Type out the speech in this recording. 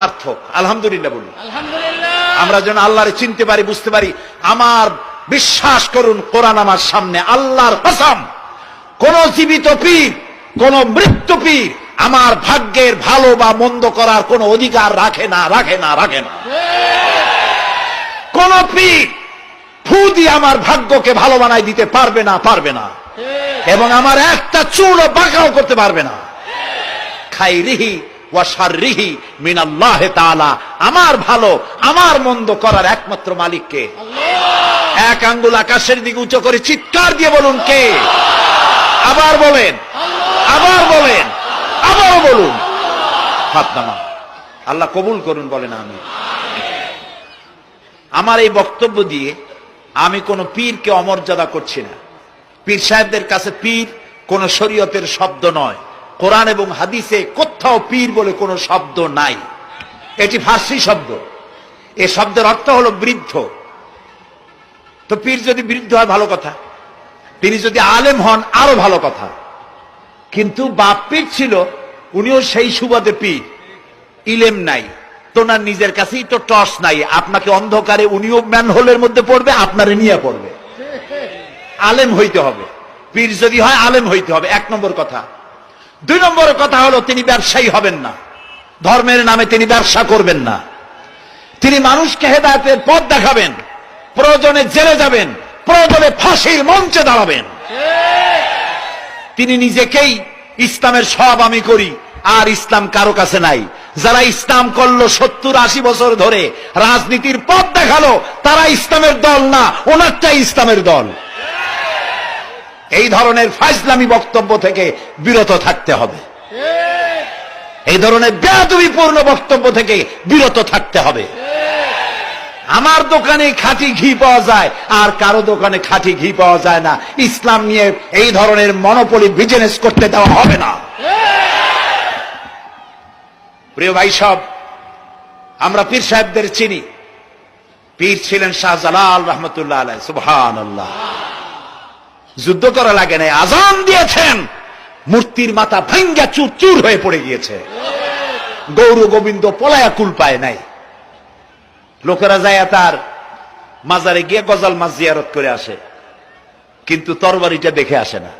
সার্থক। আলহামদুলিল্লাহ বলি। আমরা যেন আল্লাহরে চিনতে পারি, বুঝতে পারি। আমার বিশ্বাস করুন, কোরআন আমার সামনে, আল্লাহর কসম, কোন জীবিত পীর, কোন মৃত্যু পীর আমার ভাগ্যের ভালো বা মন্দ করার কোন অধিকার রাখে না। কোন পীর ফু দিয়ে আমার ভাগ্যকে ভালো বানাই দিতে পারবে না, এবং আমার একটা চুল বাঁকাও করতে পারবে না। খাইরিহি ওয়া শাররিহি মিনাল্লাহ তাআলা। আমার ভালো আমার মন্দ করার একমাত্র মালিক কে? এক আঙ্গুল আকাশের দিকে উঁচু করে চিৎকার দিয়ে বলুন, কে? আবার বলেন, আবারও বলুন। হাত নামান। আল্লাহ কবুল করুন, বলেন আমিন। আমার এই বক্তব্য দিয়ে আমি কোন পীরকে অমর্যাদা করছি না। পীর সাহেবদের কাছে পীর কোন শরীয়তের শব্দ নয়। কোরআন এবং হাদিসে কোথাও পীর বলে কোন শব্দ নাই। এটি ফার্সি শব্দ। এই শব্দের অর্থ হলো বৃদ্ধ। তো পীর যদি বৃদ্ধ হয় ভালো কথা, তিনি যদি আলেম হন আরো ভালো কথা। কিন্তু বাপ পীর ছিল, উনিও সেই সুবাদে পীর। ইলেম নাই, তোনার নিজের কাছেই তো টর্চ নাই। আপনাকে অন্ধকারে উনিও ম্যানহোলের মধ্যে পড়বে, আপনারে নিয়ে পড়বে। আলেম হইতে হবে। পীর যদি হয় আলেম হইতে হবে, এক নম্বর কথা। দুই নম্বর কথা হলো, তিনি ব্যবসায়ী হবেন না। ধর্মের নামে তিনি ব্যবসা করবেন না। তিনি মানুষকে হেদায়েতের পথ দেখাবেন। প্রয়োজনে জেলে যাবেন, প্রয়োজনে ফাঁসির মঞ্চে দাঁড়াবেন। তিনি নিজেকেই ইসলামের সব আমি করি, আর ইসলাম কারো কাছে নাই। যারা ইসলাম করলো 70-80 বছর ধরে, রাজনীতির পথ দেখালো, তারা ইসলামের দল না, ওনারটাই ইসলামের দল। এই ধরনের ফাজলামি বক্তব্য থেকে বিরত থাকতে হবে। এই ধরনের বেয়াদবিপূর্ণ বক্তব্য থেকে বিরত থাকতে হবে। আমার দোকানে খাঁটি ঘি পাওয়া যায়, আর কারো দোকানে খাঁটি ঘি পাওয়া যায় না। ইসলাম নিয়ে এই ধরনের মনোপলি বিজনেস করতে দেওয়া হবে না। প্রিয় ভাই সব, আমরা পীর সাহেবদের চিনি। পীর ছিলেন শাহজালাল রহমতুল্লাহ আলাইহি। সুবহানাল্লাহ। যুদ্ধ করা লাগে নাই, আজান দিয়েছেন, মূর্তির মাথা ভাঙ্গা চুরচুর হয়ে পড়ে গিয়েছে। গৌর গোবিন্দ পলায়া কুল পায় নাই। লোকেরা যায় তার মাজারে গিয়ে গজাল মাছ জিয়ারত করে আসে, কিন্তু তরবারিটা দেখে আসে না।